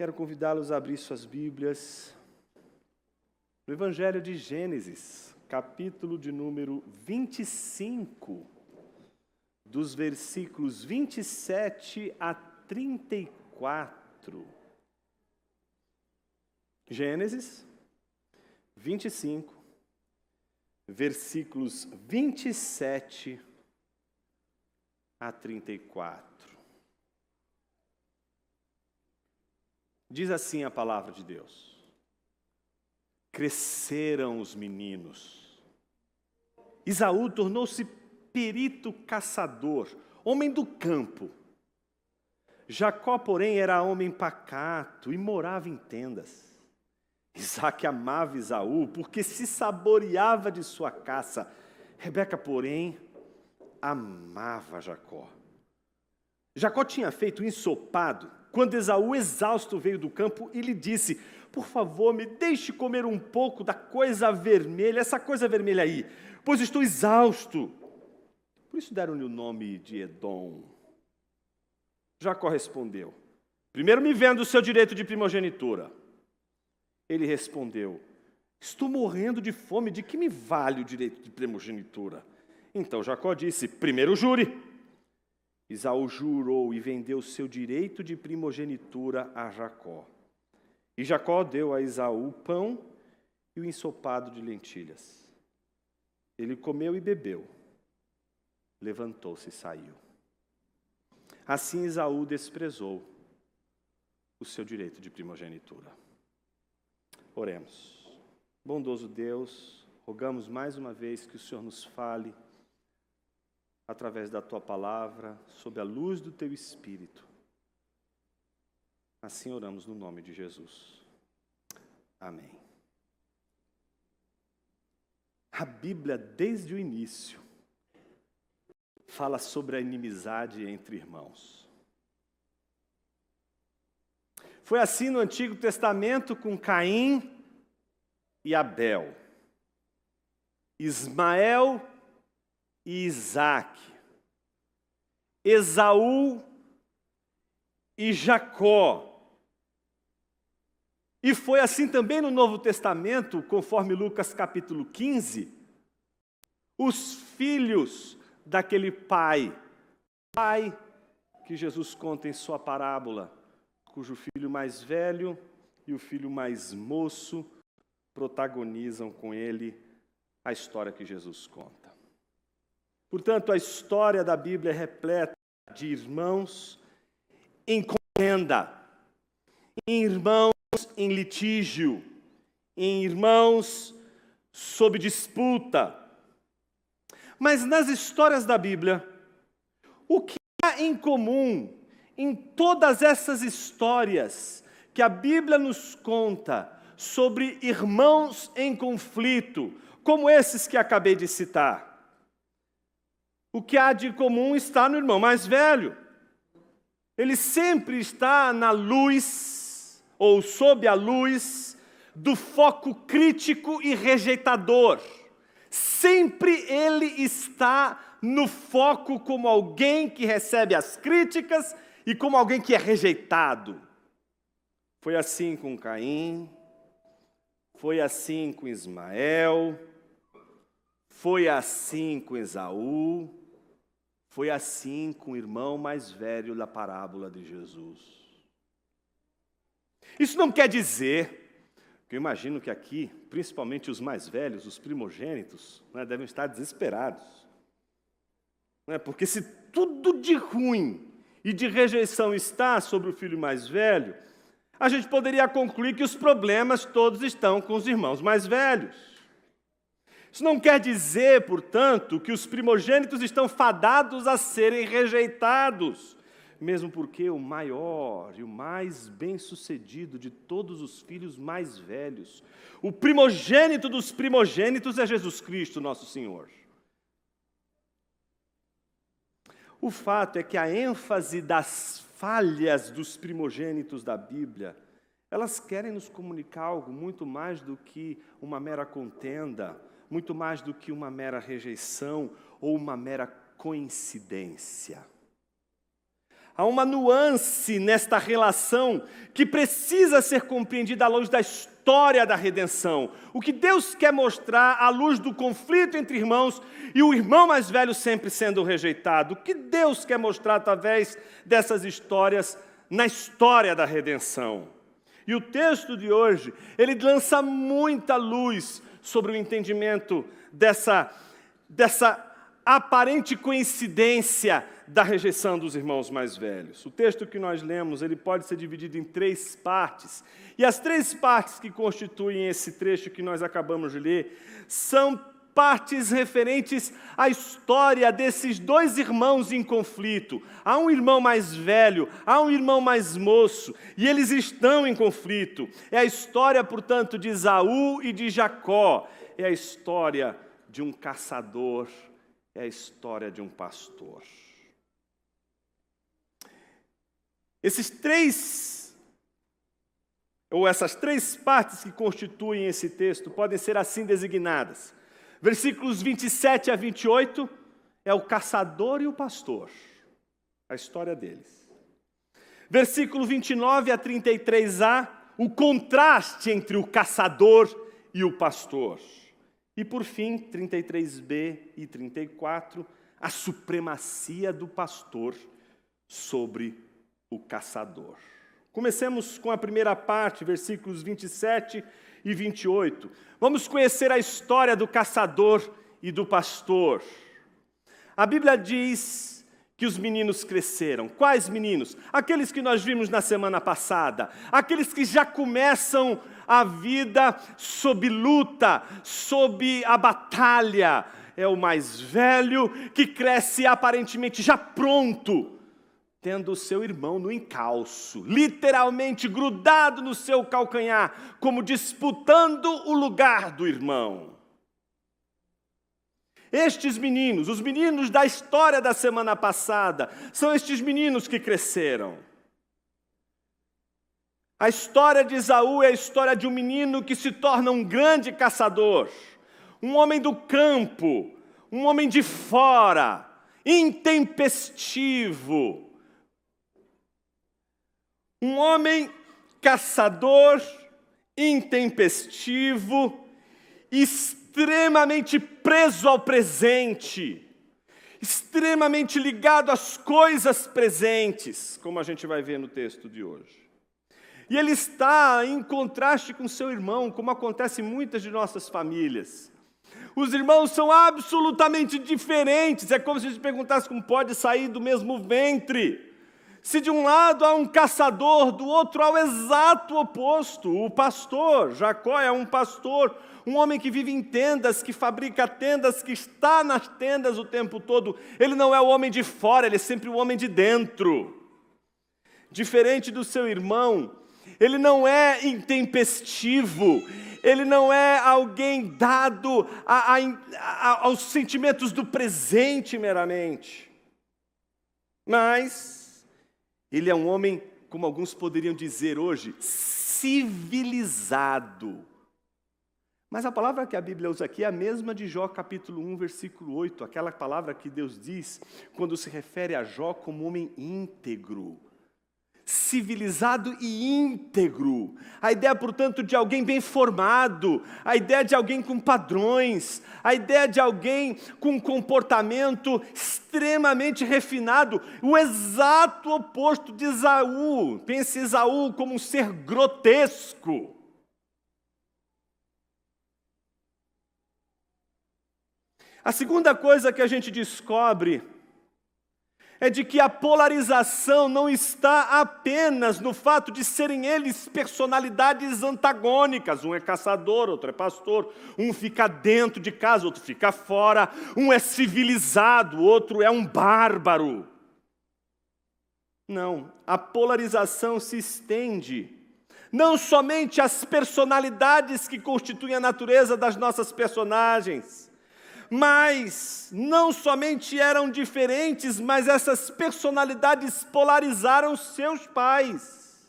Quero convidá-los a abrir suas Bíblias no Evangelho de Gênesis, capítulo de número 25, dos versículos 27 a 34. Gênesis 25, versículos 27 a 34. Diz assim a palavra de Deus: cresceram os meninos. Esaú tornou-se perito caçador, homem do campo. Jacó, porém, era homem pacato e morava em tendas. Isaque amava Esaú, porque se saboreava de sua caça. Rebeca, porém, amava Jacó. Jacó tinha feito um ensopado, quando Esaú, exausto, veio do campo e lhe disse: por favor, me deixe comer um pouco da coisa vermelha, essa coisa vermelha aí, pois estou exausto. Por isso deram-lhe o nome de Edom. Jacó respondeu: primeiro me venda o seu direito de primogenitura. Ele respondeu: estou morrendo de fome, de que me vale o direito de primogenitura? Então Jacó disse: primeiro jure. Esaú jurou e vendeu seu direito de primogenitura a Jacó. E Jacó deu a Esaú pão e o ensopado de lentilhas. Ele comeu e bebeu. Levantou-se e saiu. Assim Esaú desprezou o seu direito de primogenitura. Oremos. Bondoso Deus, rogamos mais uma vez que o Senhor nos fale através da Tua palavra, sob a luz do Teu Espírito. Assim oramos no nome de Jesus. Amém. A Bíblia, desde o início, fala sobre a inimizade entre irmãos. Foi assim no Antigo Testamento com Caim e Abel, Ismael e Isaque, Esaú e Jacó. E foi assim também no Novo Testamento, conforme Lucas capítulo 15, os filhos daquele pai que Jesus conta em sua parábola, cujo filho mais velho e o filho mais moço protagonizam com ele a história que Jesus conta. Portanto, a história da Bíblia é repleta de irmãos em contenda, em irmãos em litígio, em irmãos sob disputa. Mas nas histórias da Bíblia, o que há em comum em todas essas histórias que a Bíblia nos conta sobre irmãos em conflito, como esses que acabei de citar? O que há de comum está no irmão mais velho. Ele sempre está na luz, ou sob a luz, do foco crítico e rejeitador. Sempre ele está no foco como alguém que recebe as críticas e como alguém que é rejeitado. Foi assim com Caim, foi assim com Ismael, foi assim com Esaú, foi assim com o irmão mais velho da parábola de Jesus. Isso não quer dizer, que eu imagino que aqui, principalmente os mais velhos, os primogênitos, devem estar desesperados. Porque se tudo de ruim e de rejeição está sobre o filho mais velho, a gente poderia concluir que os problemas todos estão com os irmãos mais velhos. Isso não quer dizer, portanto, que os primogênitos estão fadados a serem rejeitados, mesmo porque o maior e o mais bem-sucedido de todos os filhos mais velhos, o primogênito dos primogênitos é Jesus Cristo, nosso Senhor. O fato é que a ênfase das falhas dos primogênitos da Bíblia, elas querem nos comunicar algo muito mais do que uma mera contenda, muito mais do que uma mera rejeição ou uma mera coincidência. Há uma nuance nesta relação que precisa ser compreendida à luz da história da redenção. O que Deus quer mostrar à luz do conflito entre irmãos e o irmão mais velho sempre sendo rejeitado. O que Deus quer mostrar através dessas histórias na história da redenção. E o texto de hoje, ele lança muita luz sobre o entendimento dessa aparente coincidência da rejeição dos irmãos mais velhos. O texto que nós lemos, ele pode ser dividido em 3 partes. E as 3 partes que constituem esse trecho que nós acabamos de ler são partes referentes à história desses 2 irmãos em conflito. Há um irmão mais velho, há um irmão mais moço, e eles estão em conflito. É a história, portanto, de Esaú e de Jacó. É a história de um caçador, é a história de um pastor. Essas 3 partes que constituem esse texto podem ser assim designadas. Versículos 27 a 28 é o caçador e o pastor, a história deles. Versículo 29 a 33a, o contraste entre o caçador e o pastor. E por fim, 33b e 34, a supremacia do pastor sobre o caçador. Comecemos com a primeira parte, versículos 27 e 28. Vamos conhecer a história do caçador e do pastor. A Bíblia diz que os meninos cresceram. Quais meninos? Aqueles que nós vimos na semana passada. Aqueles que já começam a vida sob luta, sob a batalha. É o mais velho que cresce aparentemente já pronto, tendo o seu irmão no encalço, literalmente grudado no seu calcanhar, como disputando o lugar do irmão. Estes meninos, os meninos da história da semana passada, são estes meninos que cresceram. A história de Esaú é a história de um menino que se torna um grande caçador, um homem do campo, um homem de fora, intempestivo. Um homem caçador, intempestivo, extremamente preso ao presente, extremamente ligado às coisas presentes, como a gente vai ver no texto de hoje. E ele está em contraste com seu irmão, como acontece em muitas de nossas famílias. Os irmãos são absolutamente diferentes, é como se a gente perguntasse como pode sair do mesmo ventre. Se de um lado há um caçador, do outro há o exato oposto. O pastor, Jacó é um pastor, um homem que vive em tendas, que fabrica tendas, que está nas tendas o tempo todo. Ele não é o homem de fora, ele é sempre o homem de dentro. Diferente do seu irmão, ele não é intempestivo, ele não é alguém dado aos sentimentos do presente meramente. Mas ele é um homem, como alguns poderiam dizer hoje, civilizado. Mas a palavra que a Bíblia usa aqui é a mesma de Jó capítulo 1, versículo 8, aquela palavra que Deus diz quando se refere a Jó como homem íntegro. Civilizado e íntegro. A ideia, portanto, de alguém bem formado, a ideia de alguém com padrões, a ideia de alguém com um comportamento extremamente refinado, o exato oposto de Esaú. Pense Esaú como um ser grotesco. A segunda coisa que a gente descobre é de que a polarização não está apenas no fato de serem eles personalidades antagônicas. Um é caçador, outro é pastor. Um fica dentro de casa, outro fica fora. Um é civilizado, outro é um bárbaro. Não, a polarização se estende não somente às personalidades que constituem a natureza das nossas personagens, mas não somente eram diferentes, mas essas personalidades polarizaram seus pais.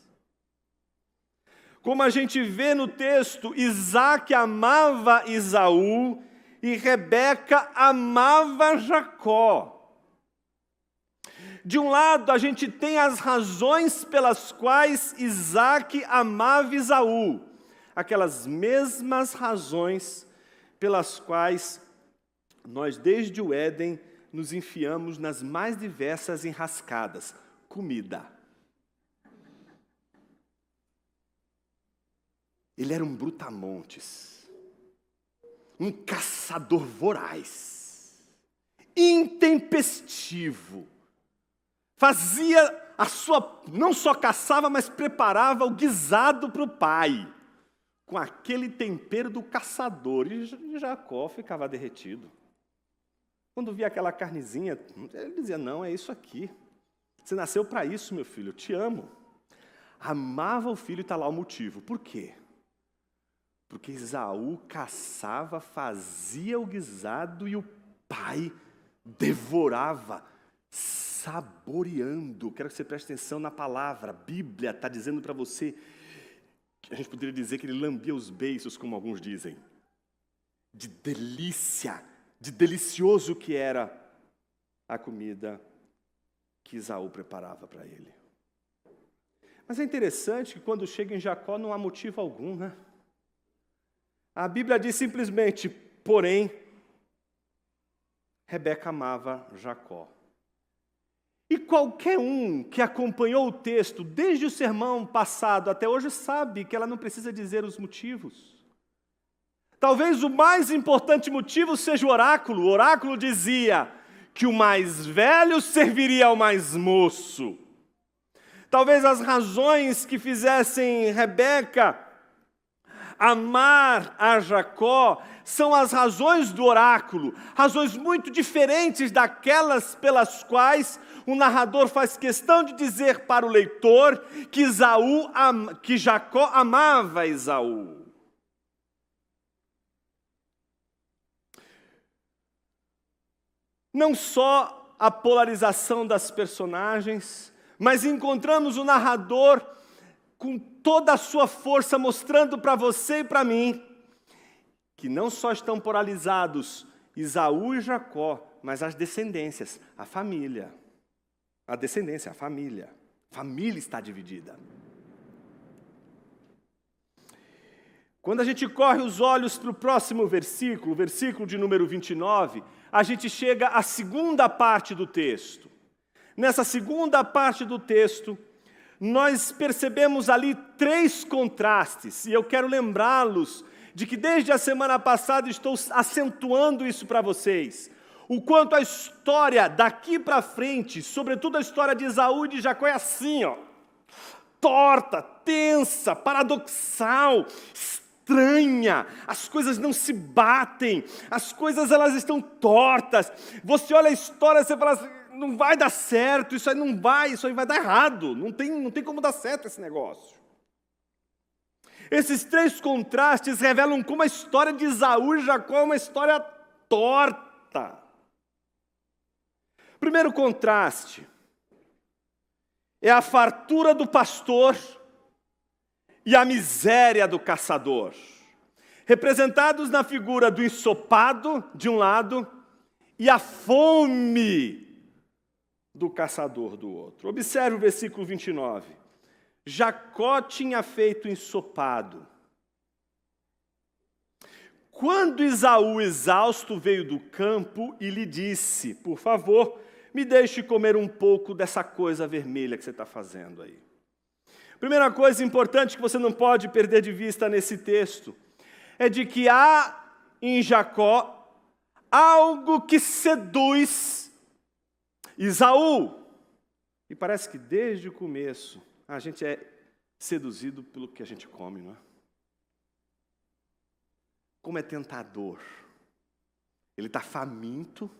Como a gente vê no texto, Isaac amava Esaú e Rebeca amava Jacó. De um lado, a gente tem as razões pelas quais Isaac amava Esaú, aquelas mesmas razões pelas quais nós, desde o Éden, nos enfiamos nas mais diversas enrascadas. Comida. Ele era um brutamontes, um caçador voraz, intempestivo. Fazia não só caçava, mas preparava o guisado para o pai, com aquele tempero do caçador. E Jacó ficava derretido. Quando via aquela carnezinha, ele dizia, não, é isso aqui. Você nasceu para isso, meu filho, eu te amo. Amava o filho e está lá o motivo. Por quê? Porque Esaú caçava, fazia o guisado e o pai devorava, saboreando. Quero que você preste atenção na palavra. A Bíblia está dizendo para você, a gente poderia dizer que ele lambia os beiços, como alguns dizem. De delícia, de delicioso que era a comida que Esaú preparava para ele. Mas é interessante que quando chega em Jacó não há motivo algum, né? A Bíblia diz simplesmente, porém, Rebeca amava Jacó. E qualquer um que acompanhou o texto desde o sermão passado até hoje sabe que ela não precisa dizer os motivos. Talvez o mais importante motivo seja o oráculo. O oráculo dizia que o mais velho serviria ao mais moço. Talvez as razões que fizessem Rebeca amar a Jacó são as razões do oráculo, razões muito diferentes daquelas pelas quais o narrador faz questão de dizer para o leitor que Jacó amava Esaú. Não só a polarização das personagens, mas encontramos o narrador com toda a sua força, mostrando para você e para mim, que não só estão polarizados Esaú e Jacó, mas as descendências, a família. A descendência, a família. A família está dividida. Quando a gente corre os olhos para o próximo versículo, o versículo de número 29, a gente chega à segunda parte do texto. Nessa segunda parte do texto, nós percebemos ali 3 contrastes, e eu quero lembrá-los de que desde a semana passada estou acentuando isso para vocês. O quanto a história daqui para frente, sobretudo a história de Esaú e de Jacó, é assim, ó, torta, tensa, paradoxal, estranha, as coisas não se batem, as coisas elas estão tortas. Você olha a história e você fala assim, não vai dar certo, isso aí vai dar errado, não tem como dar certo esse negócio. Esses 3 contrastes revelam como a história de Esaú e Jacó é uma história torta. Primeiro contraste é a fartura do pastor e a miséria do caçador, representados na figura do ensopado, de um lado, e a fome do caçador do outro. Observe o versículo 29. Jacó tinha feito ensopado. Quando Esaú, exausto, veio do campo e lhe disse, por favor, me deixe comer um pouco dessa coisa vermelha que você está fazendo aí. Primeira coisa importante que você não pode perder de vista nesse texto é de que há em Jacó algo que seduz Esaú. E parece que desde o começo a gente é seduzido pelo que a gente come, não é? Como é tentador. Ele está faminto.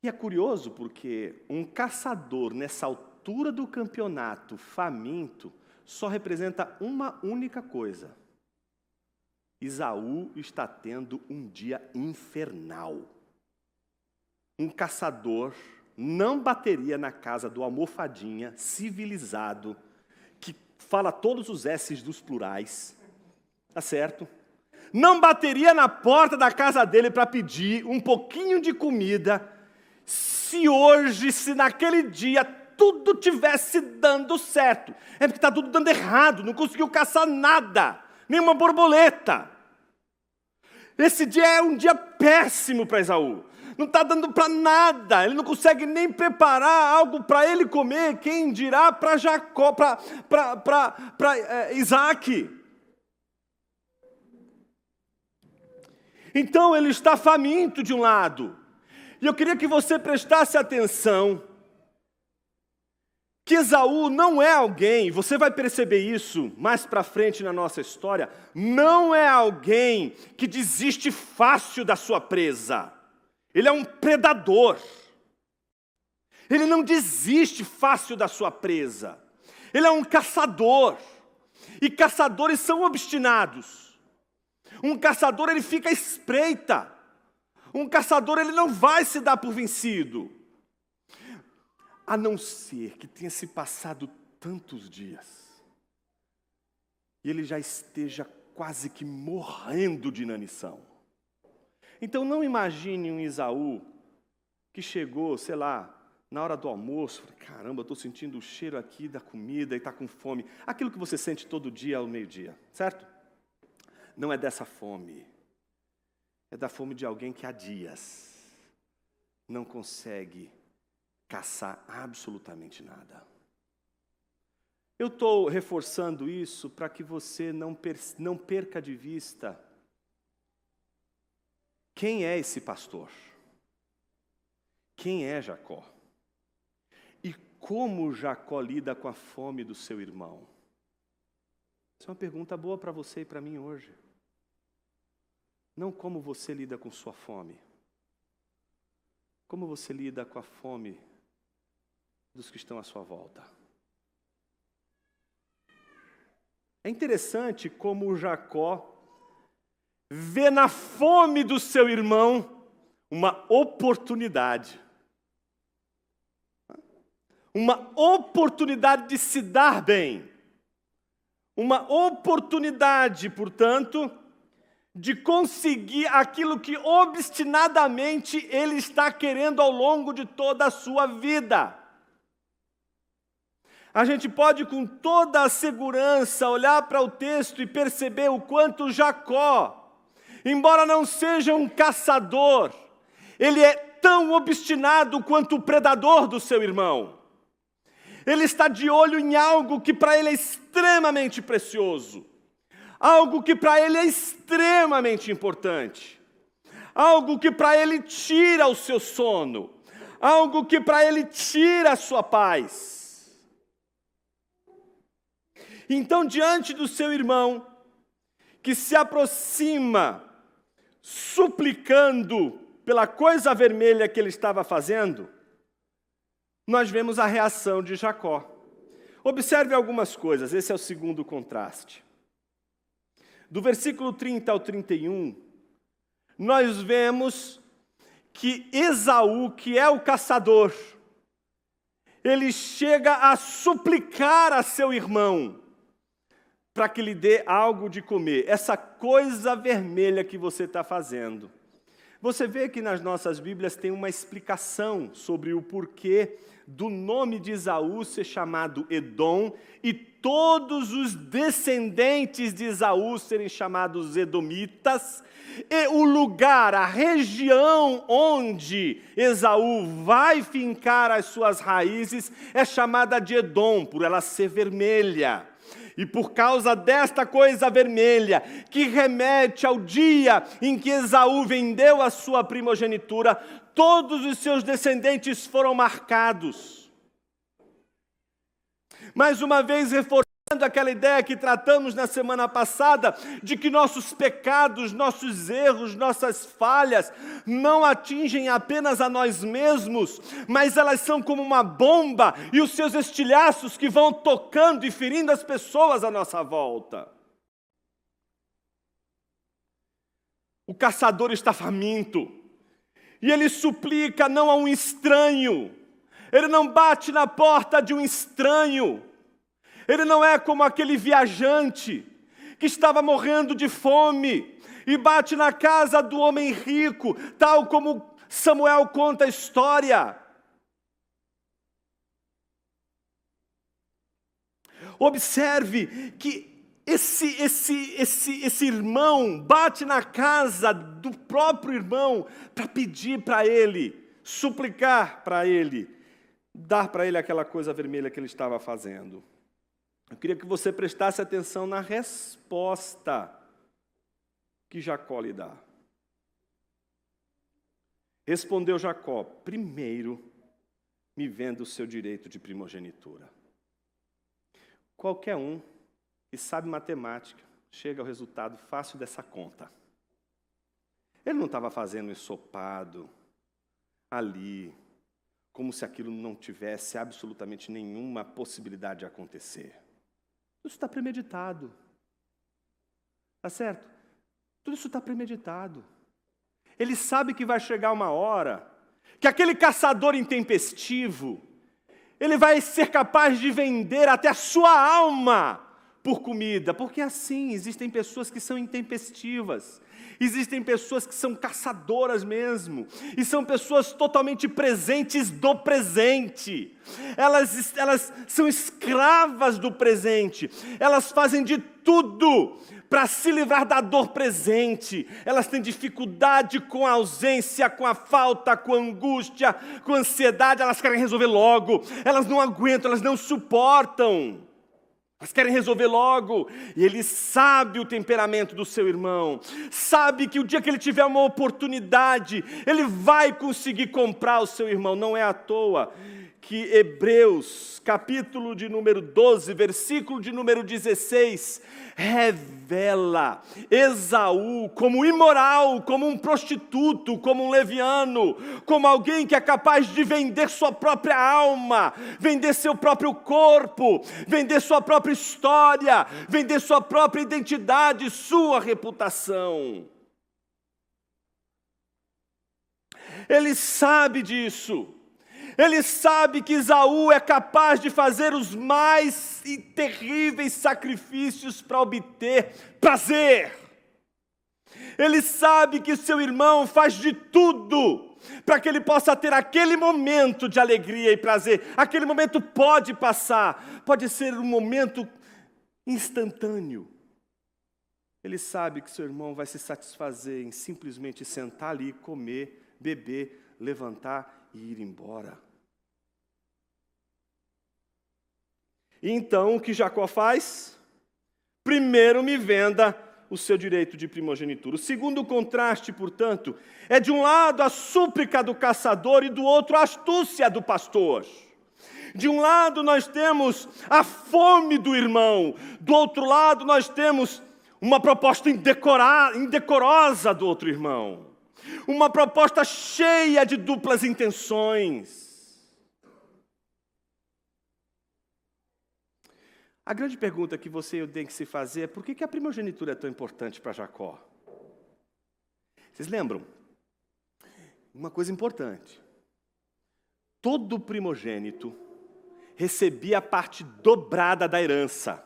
E é curioso porque um caçador nessa altura do campeonato faminto só representa uma única coisa. Esaú está tendo um dia infernal. Um caçador não bateria na casa do almofadinha civilizado, que fala todos os S's dos plurais, tá certo? Não bateria na porta da casa dele para pedir um pouquinho de comida, se naquele dia tudo tivesse dando certo. É porque está tudo dando errado, não conseguiu caçar nada, nenhuma borboleta. Esse dia é um dia péssimo para Esaú. Não está dando para nada, ele não consegue nem preparar algo para ele comer, quem dirá para Jacó, para Isaac. Então ele está faminto de um lado. E eu queria que você prestasse atenção que Esaú não é alguém, você vai perceber isso mais para frente na nossa história, não é alguém que desiste fácil da sua presa. Ele é um predador. Ele não desiste fácil da sua presa. Ele é um caçador. E caçadores são obstinados. Um caçador, ele fica à espreita. Um caçador, ele não vai se dar por vencido. A não ser que tenha se passado tantos dias e ele já esteja quase que morrendo de inanição. Então não imagine um Esaú que chegou, sei lá, na hora do almoço, caramba, eu estou sentindo o cheiro aqui da comida e está com fome. Aquilo que você sente todo dia ao meio-dia, certo? Não é dessa fome. É da fome de alguém que há dias não consegue caçar absolutamente nada. Eu estou reforçando isso para que você não perca de vista quem é esse pastor, quem é Jacó e como Jacó lida com a fome do seu irmão. Essa é uma pergunta boa para você e para mim hoje. Não como você lida com sua fome, como você lida com a fome dos que estão à sua volta. É interessante como Jacó vê na fome do seu irmão uma oportunidade. Uma oportunidade de se dar bem. Uma oportunidade, portanto, de conseguir aquilo que obstinadamente ele está querendo ao longo de toda a sua vida. A gente pode com toda a segurança olhar para o texto e perceber o quanto Jacó, embora não seja um caçador, ele é tão obstinado quanto o predador do seu irmão. Ele está de olho em algo que para ele é extremamente precioso, algo que para ele é extremamente importante, algo que para ele tira o seu sono, algo que para ele tira a sua paz. Então, diante do seu irmão, que se aproxima, suplicando pela coisa vermelha que ele estava fazendo, nós vemos a reação de Jacó. Observe algumas coisas, esse é o segundo contraste. Do versículo 30 ao 31, nós vemos que Esaú, que é o caçador, ele chega a suplicar a seu irmão para que lhe dê algo de comer. Essa coisa vermelha que você está fazendo. Você vê que nas nossas Bíblias tem uma explicação sobre o porquê do nome de Esaú ser chamado Edom e todos os descendentes de Esaú serem chamados edomitas, e o lugar, a região onde Esaú vai fincar as suas raízes é chamada de Edom, por ela ser vermelha. E por causa desta coisa vermelha, que remete ao dia em que Esaú vendeu a sua primogenitura, todos os seus descendentes foram marcados. Mais uma vez, reforçando aquela ideia que tratamos na semana passada, de que nossos pecados, nossos erros, nossas falhas, não atingem apenas a nós mesmos, mas elas são como uma bomba e os seus estilhaços que vão tocando e ferindo as pessoas à nossa volta. O caçador está faminto e ele suplica não a um estranho, ele não bate na porta de um estranho. Ele não é como aquele viajante que estava morrendo de fome e bate na casa do homem rico, tal como Samuel conta a história. Observe que esse irmão bate na casa do próprio irmão para pedir para ele, suplicar para ele, dar para ele aquela coisa vermelha que ele estava fazendo. Eu queria que você prestasse atenção na resposta que Jacó lhe dá. Respondeu Jacó: primeiro me venda o seu direito de primogenitura. Qualquer um que sabe matemática chega ao resultado fácil dessa conta. Ele não estava fazendo ensopado ali, como se aquilo não tivesse absolutamente nenhuma possibilidade de acontecer. Tudo isso está premeditado. Tá certo? Tudo isso está premeditado. Ele sabe que vai chegar uma hora que aquele caçador intempestivo, ele vai ser capaz de vender até a sua alma por comida, porque assim, existem pessoas que são intempestivas, existem pessoas que são caçadoras mesmo, e são pessoas totalmente presentes do presente, elas são escravas do presente, elas fazem de tudo para se livrar da dor presente, elas têm dificuldade com a ausência, com a falta, com a angústia, com a ansiedade, elas querem resolver logo, elas não aguentam, elas não suportam. Elas querem resolver logo, e ele sabe o temperamento do seu irmão, sabe que o dia que ele tiver uma oportunidade, ele vai conseguir comprar o seu irmão. Não é à toa que Hebreus, capítulo de número 12, versículo de número 16, revela Esaú como imoral, como um prostituto, como um leviano, como alguém que é capaz de vender sua própria alma, vender seu próprio corpo, vender sua própria história, vender sua própria identidade, sua reputação. Ele sabe disso. Ele sabe que Esaú é capaz de fazer os mais terríveis sacrifícios para obter prazer. Ele sabe que seu irmão faz de tudo para que ele possa ter aquele momento de alegria e prazer. Aquele momento pode passar, pode ser um momento instantâneo. Ele sabe que seu irmão vai se satisfazer em simplesmente sentar ali, comer, beber, levantar e ir embora. Então, o que Jacó faz? Primeiro me venda o seu direito de primogenitura. O segundo contraste, portanto, é de um lado a súplica do caçador e do outro a astúcia do pastor. De um lado nós temos a fome do irmão, do outro lado nós temos uma proposta indecorosa do outro irmão. Uma proposta cheia de duplas intenções. A grande pergunta que você e eu tenho que se fazer é: por que a primogenitura é tão importante para Jacó? Vocês lembram? Uma coisa importante. Todo primogênito recebia a parte dobrada da herança.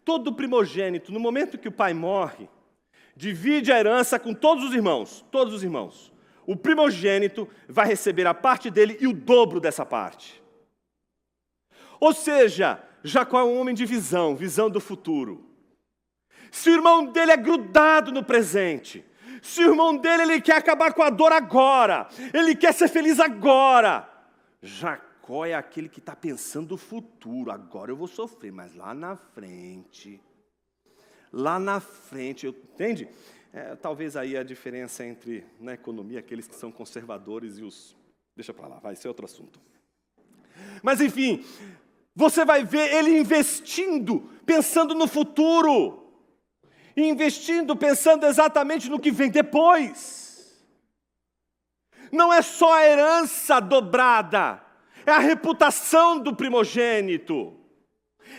Todo primogênito, no momento que o pai morre, divide a herança com todos os irmãos. Todos os irmãos. O primogênito vai receber a parte dele e o dobro dessa parte. Ou seja, Jacó é um homem de visão do futuro. Se o irmão dele é grudado no presente, se o irmão dele ele quer acabar com a dor agora, ele quer ser feliz agora, Jacó é aquele que está pensando o futuro. Agora eu vou sofrer, mas lá na frente, entende? Talvez aí a diferença entre na economia, aqueles que são conservadores e os... Deixa para lá, vai ser outro assunto. Mas enfim, você vai ver ele investindo, pensando no futuro. Investindo, pensando exatamente no que vem depois. Não é só a herança dobrada, é a reputação do primogênito.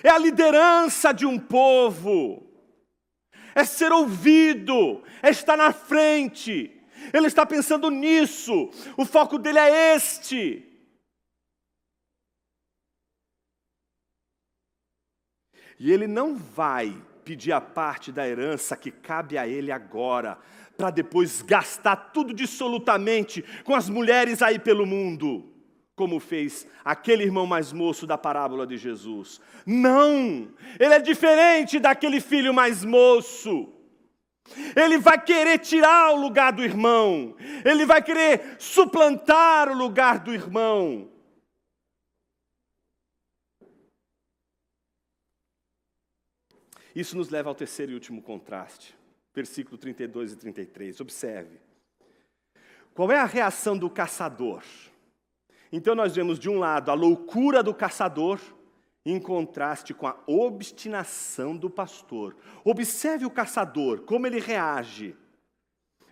É a liderança de um povo. É ser ouvido, é estar na frente. Ele está pensando nisso. O foco dele é este. E ele não vai pedir a parte da herança que cabe a ele agora, para depois gastar tudo dissolutamente com as mulheres aí pelo mundo. como fez aquele irmão mais moço da parábola de Jesus. Não! Ele é diferente daquele filho mais moço. Ele vai querer tirar o lugar do irmão. Ele vai querer suplantar o lugar do irmão. Isso nos leva ao terceiro e último contraste. Versículo 32 e 33. Observe. Qual é a reação do caçador? Então nós vemos de um lado a loucura do caçador, em contraste com a obstinação do pastor. Observe o caçador, como ele reage.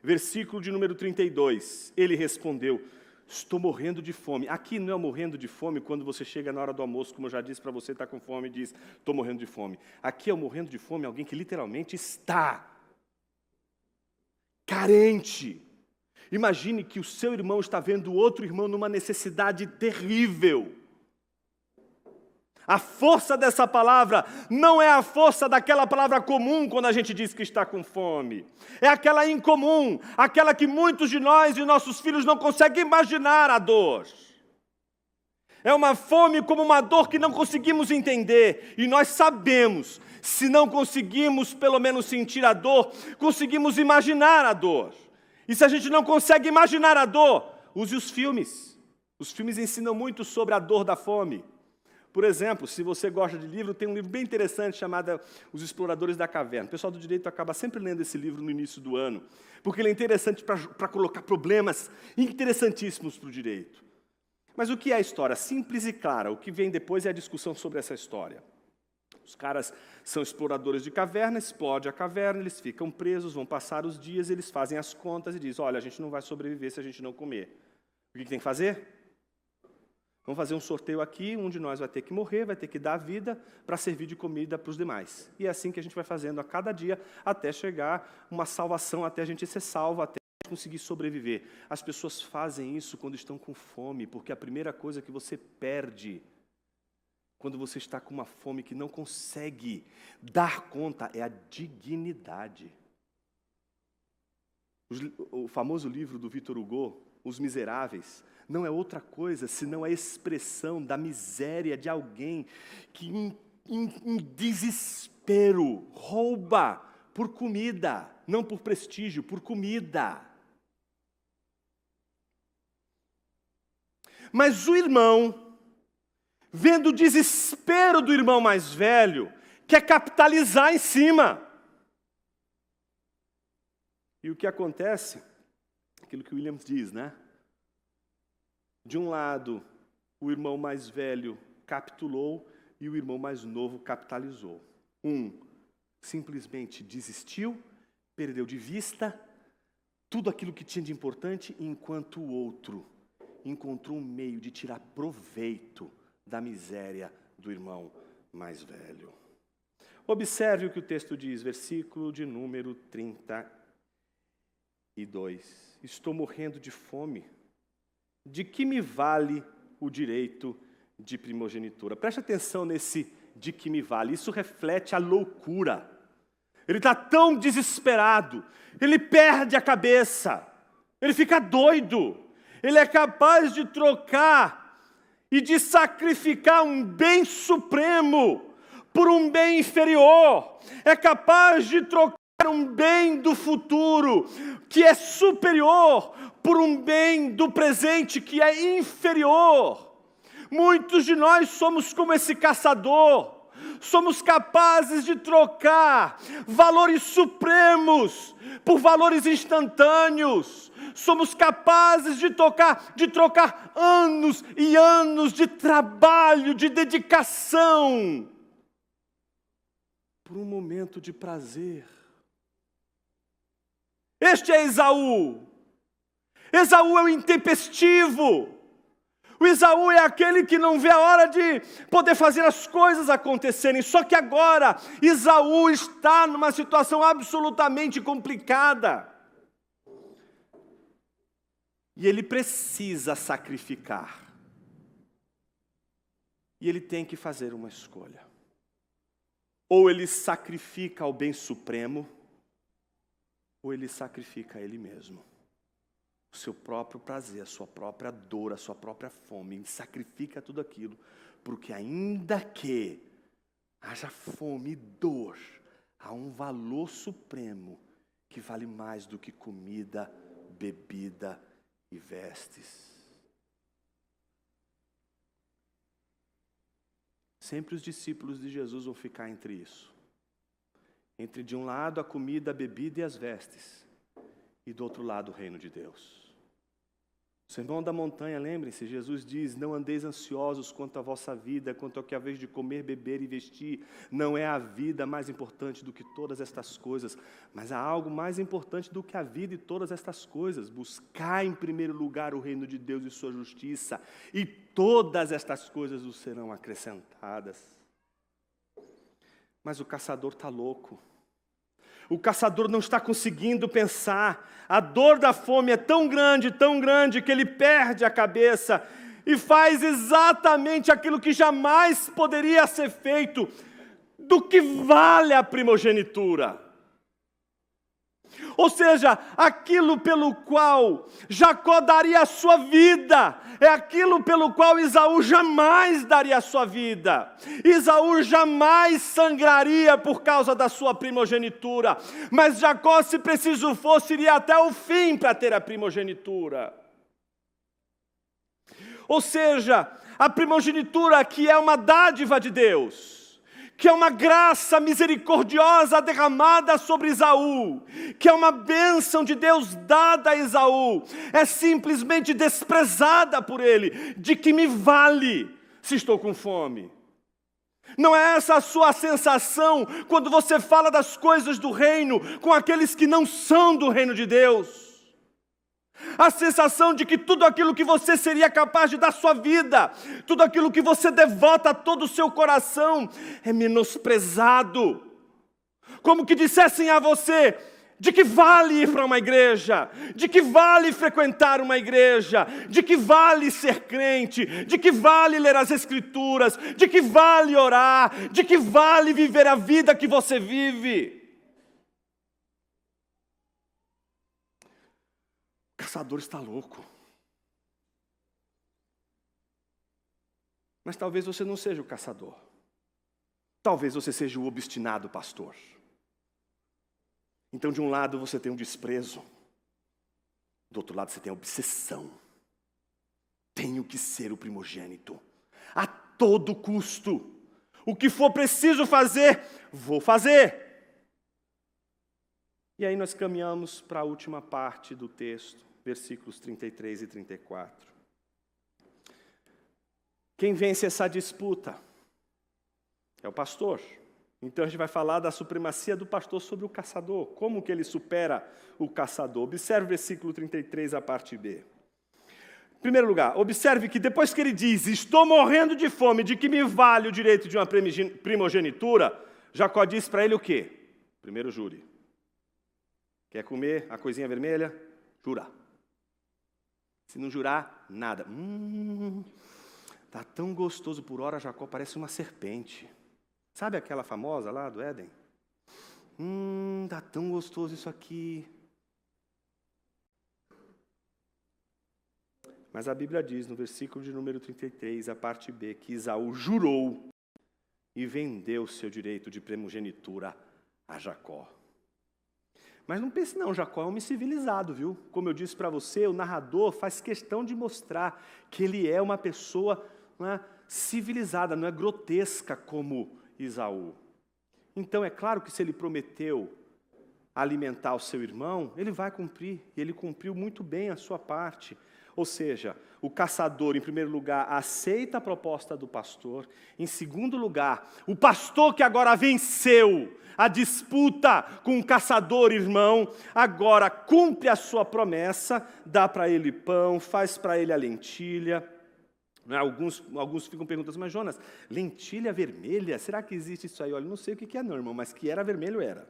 Versículo de número 32. Ele respondeu: estou morrendo de fome. Aqui não é morrendo de fome quando você chega na hora do almoço, como eu já disse para você, está com fome e diz, estou morrendo de fome. Aqui é o morrendo de fome, alguém que literalmente está carente. Imagine que o seu irmão está vendo o outro irmão numa necessidade terrível. A força dessa palavra não é a força daquela palavra comum quando a gente diz que está com fome. É aquela incomum, aquela que muitos de nós e nossos filhos não conseguem imaginar a dor. É uma fome como uma dor que não conseguimos entender. E nós sabemos, se não conseguimos pelo menos sentir a dor, conseguimos imaginar a dor. E se a gente não consegue imaginar a dor, use os filmes. Os filmes ensinam muito sobre a dor da fome. Por exemplo, se você gosta de livro, tem um livro bem interessante chamado Os Exploradores da Caverna. O pessoal do direito acaba sempre lendo esse livro no início do ano, porque ele é interessante para colocar problemas interessantíssimos para o direito. Mas o que é a história? Simples e clara. O que vem depois é a discussão sobre essa história. Os caras são exploradores de caverna, explode a caverna, eles ficam presos, vão passar os dias, eles fazem as contas e dizem, olha, a gente não vai sobreviver se a gente não comer. O que tem que fazer? Vamos fazer um sorteio aqui, um de nós vai ter que morrer, vai ter que dar a vida para servir de comida para os demais. E é assim que a gente vai fazendo a cada dia, até chegar uma salvação, até a gente ser salvo, até a gente conseguir sobreviver. As pessoas fazem isso quando estão com fome, porque a primeira coisa que você perde quando você está com uma fome que não consegue dar conta é a dignidade. O famoso livro do Victor Hugo, Os Miseráveis, não é outra coisa senão a expressão da miséria de alguém que em desespero rouba por comida, não por prestígio, por comida. Mas o irmão, vendo o desespero do irmão mais velho, quer capitalizar em cima. E o que acontece? Aquilo que Williams diz, né? De um lado, o irmão mais velho capitulou e o irmão mais novo capitalizou. Um simplesmente desistiu, perdeu de vista tudo aquilo que tinha de importante, enquanto o outro encontrou um meio de tirar proveito da miséria do irmão mais velho. Observe o que o texto diz, versículo de número 32. Estou morrendo de fome. De que me vale o direito de primogenitura? Preste atenção nesse de que me vale. Isso reflete a loucura. Ele está tão desesperado, ele perde a cabeça, ele fica doido. Ele é capaz de trocar e de sacrificar um bem supremo por um bem inferior. É capaz de trocar um bem do futuro, que é superior, por um bem do presente, que é inferior. Muitos de nós somos como esse caçador. Somos capazes de trocar valores supremos por valores instantâneos. Somos capazes de trocar anos e anos de trabalho, de dedicação, por um momento de prazer. Este é Esaú. Esaú é o intempestivo. O Esaú é aquele que não vê a hora de poder fazer as coisas acontecerem. Só que agora, Esaú está numa situação absolutamente complicada. E ele precisa sacrificar. E ele tem que fazer uma escolha. Ou ele sacrifica ao bem supremo, ou ele sacrifica a ele mesmo. o seu próprio prazer, a sua própria dor, a sua própria fome, e sacrifica tudo aquilo, porque ainda que haja fome e dor, há um valor supremo que vale mais do que comida, bebida e vestes. Sempre os discípulos de Jesus vão ficar entre isso. Entre, de um lado, a comida, a bebida e as vestes, e do outro lado, o reino de Deus. O Sermão da Montanha, lembrem-se, Jesus diz: não andeis ansiosos quanto à vossa vida, quanto ao que haveis de comer, beber e vestir. Não é a vida mais importante do que todas estas coisas, mas há algo mais importante do que a vida e todas estas coisas. Buscai em primeiro lugar o reino de Deus e sua justiça, e todas estas coisas vos serão acrescentadas. Mas o caçador está louco. O caçador não está conseguindo pensar. A dor da fome é tão grande, que ele perde a cabeça e faz exatamente aquilo que jamais poderia ser feito. Do que vale a primogenitura? Ou seja, aquilo pelo qual Jacó daria a sua vida, é aquilo pelo qual Esaú jamais daria a sua vida. Esaú jamais sangraria por causa da sua primogenitura, mas Jacó, se preciso fosse, iria até o fim para ter a primogenitura. Ou seja, a primogenitura que é uma dádiva de Deus, que é uma graça misericordiosa derramada sobre Esaú, que é uma bênção de Deus dada a Esaú, é simplesmente desprezada por ele. De que me vale se estou com fome? Não é essa a sua sensação quando você fala das coisas do reino com aqueles que não são do reino de Deus? A sensação de que tudo aquilo que você seria capaz de dar sua vida, tudo aquilo que você devota todo o seu coração, é menosprezado. Como que dissessem a você: de que vale ir para uma igreja? De que vale frequentar uma igreja? De que vale ser crente? De que vale ler as Escrituras? De que vale orar? De que vale viver a vida que você vive? O caçador está louco. Mas talvez você não seja o caçador. Talvez você seja o obstinado pastor. Então, de um lado você tem um desprezo, do outro lado você tem a obsessão. Tenho que ser o primogênito, a todo custo. O que for preciso fazer, vou fazer. E aí nós caminhamos para a última parte do texto, versículos 33 e 34. Quem vence essa disputa é o pastor. Então a gente vai falar da supremacia do pastor sobre o caçador. Como que ele supera o caçador? Observe o versículo 33, a parte B. Em primeiro lugar, observe que depois que ele diz: estou morrendo de fome, de que me vale o direito de uma primogenitura? Jacó diz para ele o quê? Primeiro jure. Quer comer a coisinha vermelha? Jura. Se não jurar, nada. Tá tão gostoso por hora, Jacó parece uma serpente. Sabe aquela famosa lá do Éden? Tá tão gostoso isso aqui. Mas a Bíblia diz no versículo de número 33, a parte B, que Esaú jurou e vendeu seu direito de primogenitura a Jacó. Mas não pense não, Jacó é um homem civilizado, viu? Como eu disse para você, o narrador faz questão de mostrar que ele é uma pessoa, não é, civilizada, não é grotesca como Esaú. Então é claro que se ele prometeu alimentar o seu irmão, ele vai cumprir, e ele cumpriu muito bem a sua parte. Ou seja, o caçador, em primeiro lugar, aceita a proposta do pastor. Em segundo lugar, o pastor que agora venceu a disputa com o caçador irmão, agora cumpre a sua promessa, dá para ele pão, faz para ele a lentilha. Alguns ficam perguntando: mas Jonas, lentilha vermelha, será que existe isso aí? Olha, não sei o que é não, irmão, mas que era vermelho era.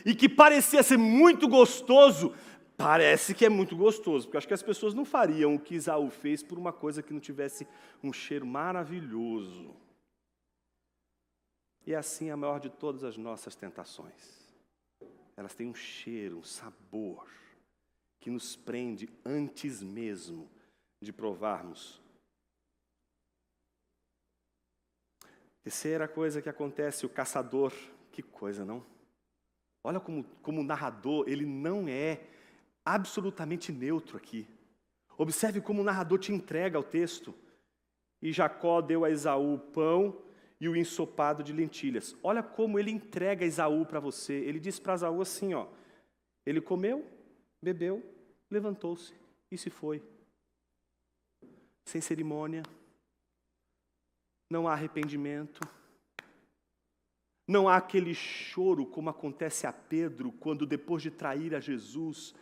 E que parecia ser muito gostoso, parece que é muito gostoso, porque acho que as pessoas não fariam o que Esaú fez por uma coisa que não tivesse um cheiro maravilhoso. E assim é a maior de todas as nossas tentações. Elas têm um cheiro, um sabor, que nos prende antes mesmo de provarmos. Terceira coisa que acontece, o caçador, que coisa, não? Olha como o narrador, ele não é absolutamente neutro aqui. Observe como o narrador te entrega o texto. E Jacó deu a Esaú o pão e o ensopado de lentilhas. Olha como ele entrega Esaú para você. Ele diz para Esaú assim, ó, ele comeu, bebeu, levantou-se e se foi. Sem cerimônia. Não há arrependimento. Não há aquele choro como acontece a Pedro quando depois de trair a Jesus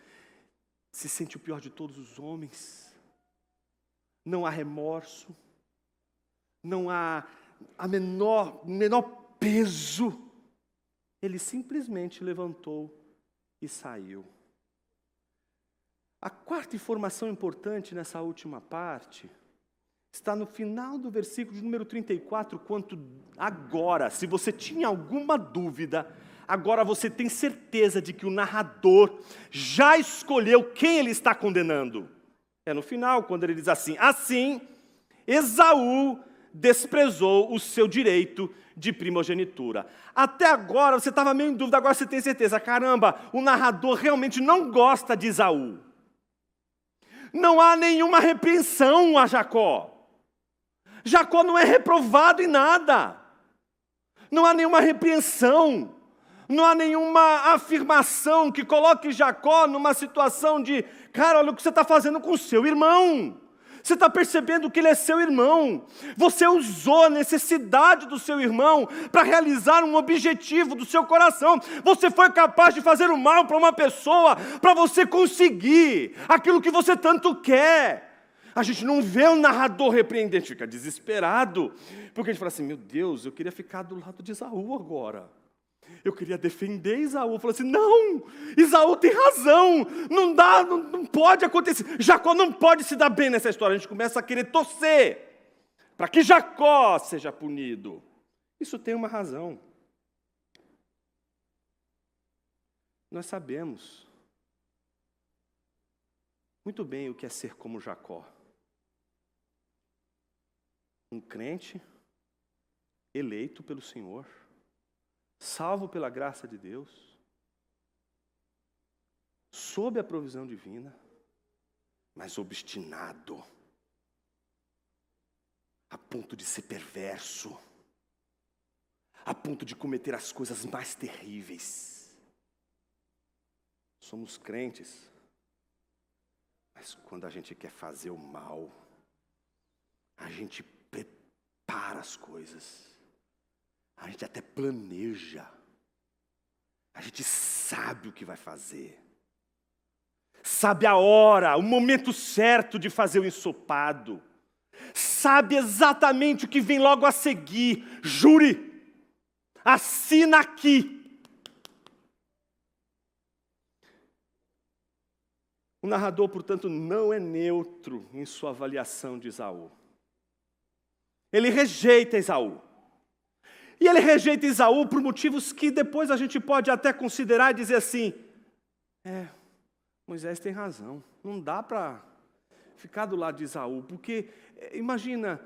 se sente o pior de todos os homens. Não há remorso. Não há menor peso. Ele simplesmente levantou e saiu. A quarta informação importante nessa última parte está no final do versículo de número 34, quanto agora, se você tinha alguma dúvida, agora você tem certeza de que o narrador já escolheu quem ele está condenando. É no final, quando ele diz assim, assim, Esaú desprezou o seu direito de primogenitura. Até agora você estava meio em dúvida, agora você tem certeza, caramba, o narrador realmente não gosta de Esaú. Não há nenhuma repreensão a Jacó. Jacó não é reprovado em nada. Não há nenhuma repreensão. Não há nenhuma afirmação que coloque Jacó numa situação de, cara, olha o que você está fazendo com o seu irmão. Você está percebendo que ele é seu irmão. Você usou a necessidade do seu irmão para realizar um objetivo do seu coração. Você foi capaz de fazer o mal para uma pessoa para você conseguir aquilo que você tanto quer. A gente não vê o narrador repreendente, fica desesperado. Porque a gente fala assim, meu Deus, eu queria ficar do lado de Esaú agora. Eu queria defender Esaú. Eu falei assim, não, Esaú tem razão. Não dá, não pode acontecer. Jacó não pode se dar bem nessa história. A gente começa a querer torcer para que Jacó seja punido. Isso tem uma razão. Nós sabemos muito bem o que é ser como Jacó. Um crente eleito pelo Senhor, salvo pela graça de Deus, sob a provisão divina, mas obstinado, a ponto de ser perverso, a ponto de cometer as coisas mais terríveis. Somos crentes, mas quando a gente quer fazer o mal, a gente prepara as coisas. A gente até planeja. A gente sabe o que vai fazer. Sabe a hora, o momento certo de fazer o ensopado. Sabe exatamente o que vem logo a seguir. Jure. Assina aqui. O narrador, portanto, não é neutro em sua avaliação de Esaú. Ele rejeita Esaú. E ele rejeita Esaú por motivos que depois a gente pode até considerar e dizer assim, Moisés tem razão, não dá para ficar do lado de Esaú, porque imagina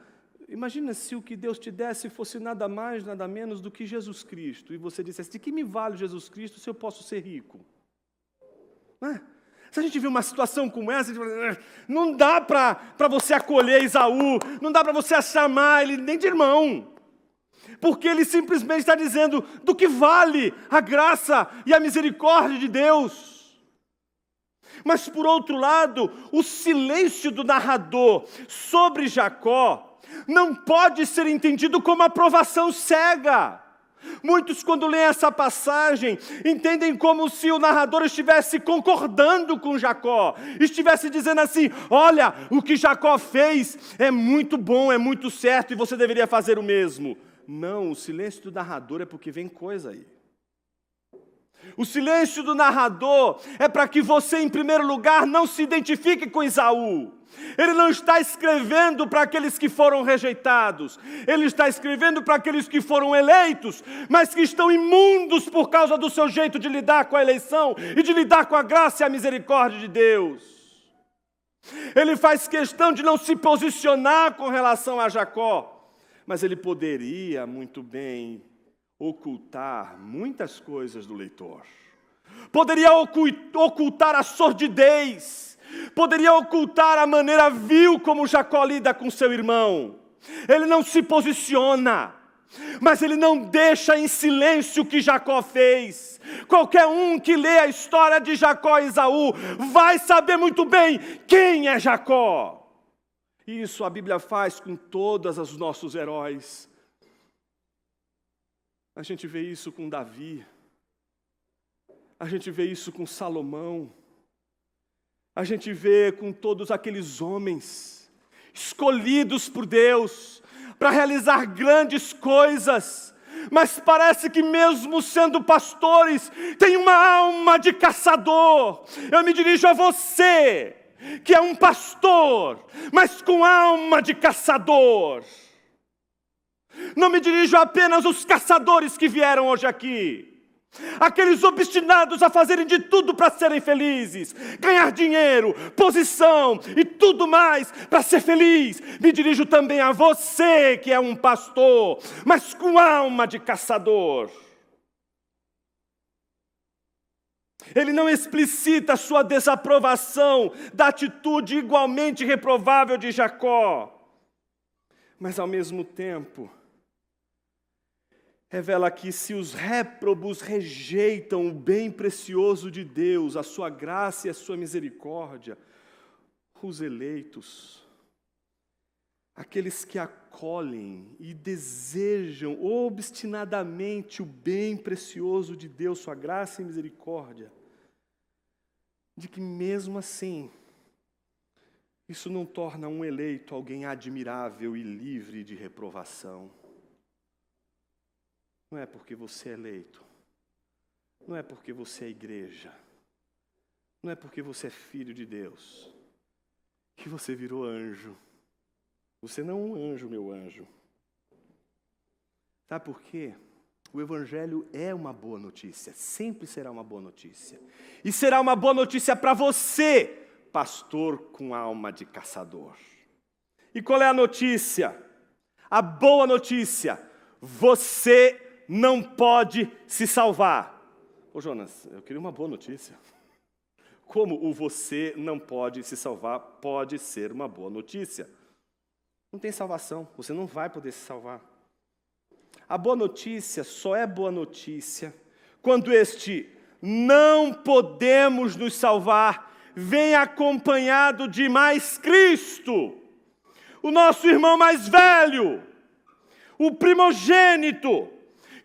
se o que Deus te desse fosse nada mais, nada menos do que Jesus Cristo, e você dissesse, de que me vale Jesus Cristo se eu posso ser rico? Não é? Se a gente vê uma situação como essa, não dá para você acolher Esaú, não dá para você chamar ele nem de irmão. Porque ele simplesmente está dizendo do que vale a graça e a misericórdia de Deus. Mas, por outro lado, o silêncio do narrador sobre Jacó não pode ser entendido como aprovação cega. Muitos, quando leem essa passagem, entendem como se o narrador estivesse concordando com Jacó, estivesse dizendo assim, olha, o que Jacó fez é muito bom, é muito certo, e você deveria fazer o mesmo. Não, o silêncio do narrador é porque vem coisa aí. O silêncio do narrador é para que você, em primeiro lugar, não se identifique com Esaú. Ele não está escrevendo para aqueles que foram rejeitados. Ele está escrevendo para aqueles que foram eleitos, mas que estão imundos por causa do seu jeito de lidar com a eleição e de lidar com a graça e a misericórdia de Deus. Ele faz questão de não se posicionar com relação a Jacó, mas ele poderia muito bem ocultar muitas coisas do leitor. Poderia ocultar a sordidez, poderia ocultar a maneira vil como Jacó lida com seu irmão. Ele não se posiciona, mas ele não deixa em silêncio o que Jacó fez. Qualquer um que lê a história de Jacó e Esaú vai saber muito bem quem é Jacó. Isso a Bíblia faz com todos os nossos heróis. A gente vê isso com Davi, a gente vê isso com Salomão, a gente vê com todos aqueles homens escolhidos por Deus para realizar grandes coisas, mas parece que mesmo sendo pastores, tem uma alma de caçador. Eu me dirijo a você, que é um pastor, mas com alma de caçador. Não me dirijo apenas aos caçadores que vieram hoje aqui, aqueles obstinados a fazerem de tudo para serem felizes, ganhar dinheiro, posição e tudo mais para ser feliz. Me dirijo também a você que é um pastor, mas com alma de caçador. Ele não explicita sua desaprovação da atitude igualmente reprovável de Jacó, mas ao mesmo tempo revela que se os réprobos rejeitam o bem precioso de Deus, a sua graça e a sua misericórdia, os eleitos, aqueles que acolhem e desejam obstinadamente o bem precioso de Deus, sua graça e misericórdia, de que mesmo assim, isso não torna um eleito alguém admirável e livre de reprovação. Não é porque você é eleito, não é porque você é igreja, não é porque você é filho de Deus, que você virou anjo. Você não é um anjo, meu anjo. Sabe por quê? O Evangelho é uma boa notícia, sempre será uma boa notícia. E será uma boa notícia para você, pastor com alma de caçador. E qual é a notícia? A boa notícia: você não pode se salvar. Ô Jonas, eu queria uma boa notícia. Como o você não pode se salvar pode ser uma boa notícia? Não tem salvação, você não vai poder se salvar. A boa notícia só é boa notícia quando este não podemos nos salvar vem acompanhado de mais Cristo, o nosso irmão mais velho, o primogênito,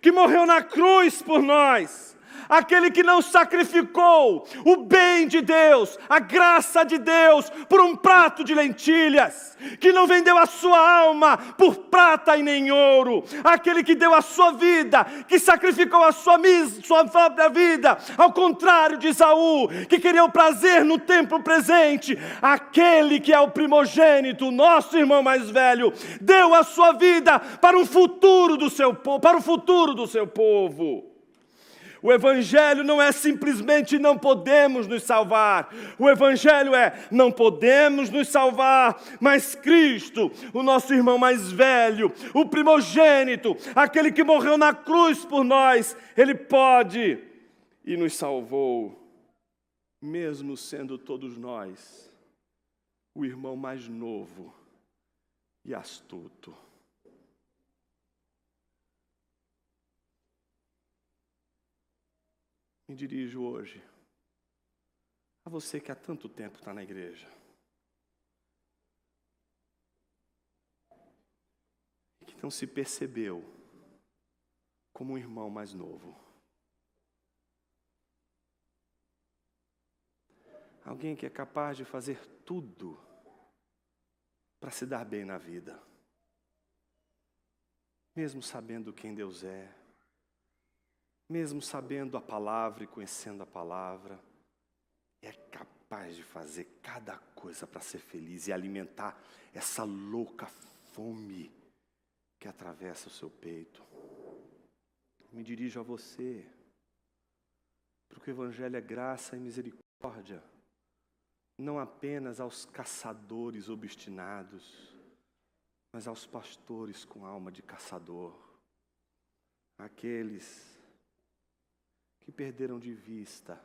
que morreu na cruz por nós, aquele que não sacrificou o bem de Deus, a graça de Deus, por um prato de lentilhas, que não vendeu a sua alma por prata e nem ouro, aquele que deu a sua vida, que sacrificou a sua própria vida, ao contrário de Esaú, que queria o prazer no tempo presente, aquele que é o primogênito, nosso irmão mais velho, deu a sua vida para o futuro do seu povo. O Evangelho não é simplesmente não podemos nos salvar. O Evangelho é não podemos nos salvar, mas Cristo, o nosso irmão mais velho, o primogênito, aquele que morreu na cruz por nós, Ele pode e nos salvou, mesmo sendo todos nós o irmão mais novo e astuto. Me dirijo hoje a você que há tanto tempo está na igreja e que não se percebeu como um irmão mais novo. Alguém que é capaz de fazer tudo para se dar bem na vida, mesmo sabendo quem Deus é, mesmo sabendo a palavra e conhecendo a palavra, é capaz capaz de fazer cada coisa para ser feliz e alimentar essa louca fome que atravessa o seu peito. Me dirijo a você, porque o Evangelho é graça e misericórdia, não apenas aos caçadores obstinados, mas aos pastores com alma de caçador, aqueles que perderam de vista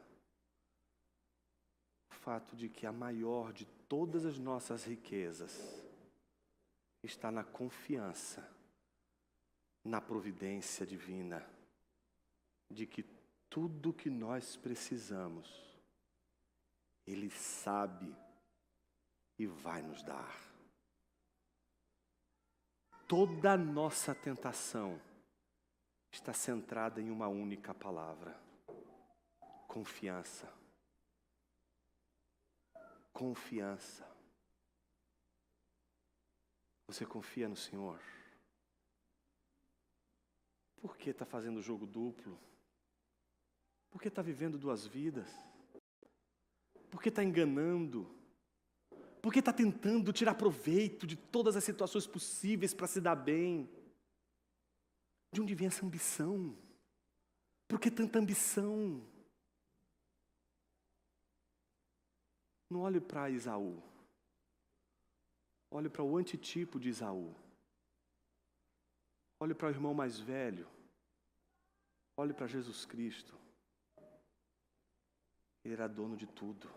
o fato de que a maior de todas as nossas riquezas está na confiança, na providência divina, de que tudo que nós precisamos, Ele sabe e vai nos dar. Toda a nossa tentação está centrada em uma única palavra: confiança. Confiança. Você confia no Senhor? Por que está fazendo jogo duplo? Por que está vivendo duas vidas? Por que está enganando? Por que está tentando tirar proveito de todas as situações possíveis para se dar bem? De onde vem essa ambição? Por que tanta ambição? Não olhe para Esaú. Olhe para o antitipo de Esaú. Olhe para o irmão mais velho. Olhe para Jesus Cristo. Ele era dono de tudo.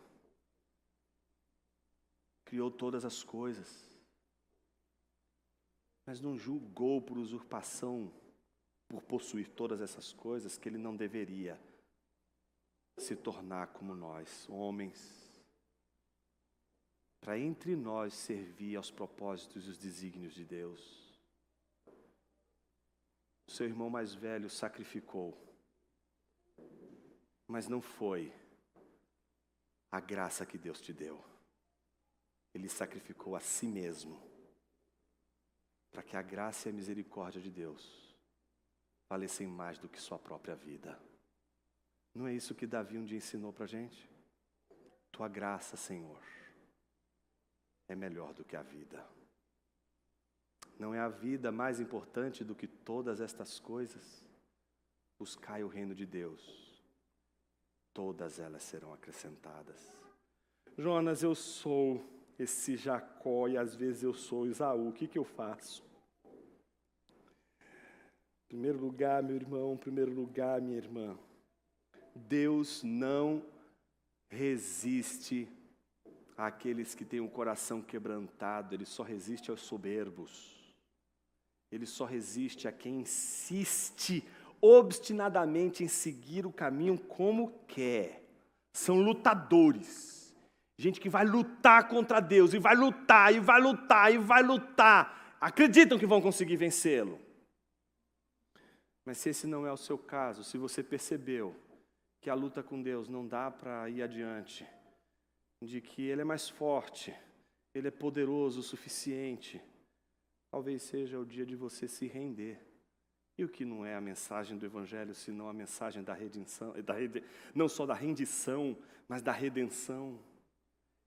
Criou todas as coisas. Mas não julgou por usurpação, por possuir todas essas coisas, que ele não deveria se tornar como nós, homens, para entre nós servir aos propósitos e os desígnios de Deus. O seu irmão mais velho sacrificou, mas não foi a graça que Deus te deu. Ele sacrificou a si mesmo, para que a graça e a misericórdia de Deus valessem mais do que sua própria vida. Não é isso que Davi um dia ensinou para a gente? Tua graça, Senhor, é melhor do que a vida. Não é a vida mais importante do que todas estas coisas? Buscai o reino de Deus, todas elas serão acrescentadas. Jonas, eu sou esse Jacó e às vezes eu sou Esaú, o que eu faço? Em primeiro lugar, meu irmão, em primeiro lugar, minha irmã, Deus não resiste àqueles que têm um coração quebrantado, Ele só resiste aos soberbos. Ele só resiste a quem insiste obstinadamente em seguir o caminho como quer. São lutadores. Gente que vai lutar contra Deus, e vai lutar, e vai lutar, e vai lutar. Acreditam que vão conseguir vencê-lo. Mas se esse não é o seu caso, se você percebeu que a luta com Deus não dá para ir adiante, de que Ele é mais forte, Ele é poderoso o suficiente, talvez seja o dia de você se render. E o que não é a mensagem do Evangelho, senão a mensagem da redenção, não só da rendição, mas da redenção.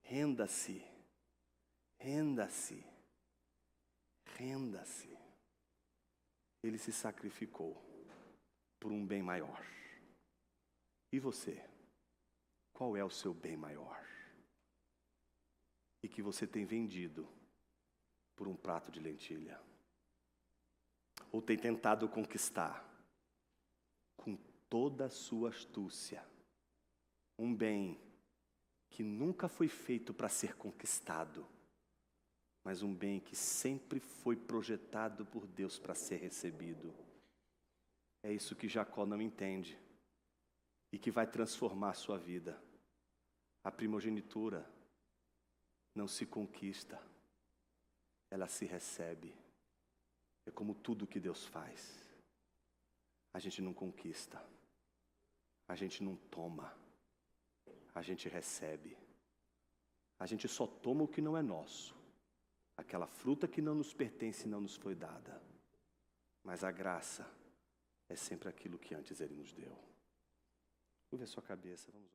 Renda-se, renda-se, renda-se. Ele se sacrificou por um bem maior. E você? Qual é o seu bem maior? E que você tem vendido por um prato de lentilha? Ou tem tentado conquistar com toda a sua astúcia um bem que nunca foi feito para ser conquistado, mas um bem que sempre foi projetado por Deus para ser recebido? É isso que Jacó não entende e que vai transformar a sua vida. A primogenitura não se conquista, ela se recebe. É como tudo que Deus faz. A gente não conquista, a gente não toma, a gente recebe. A gente só toma o que não é nosso, aquela fruta que não nos pertence e não nos foi dada. Mas a graça é sempre aquilo que antes Ele nos deu. Curva a sua cabeça, vamos lá.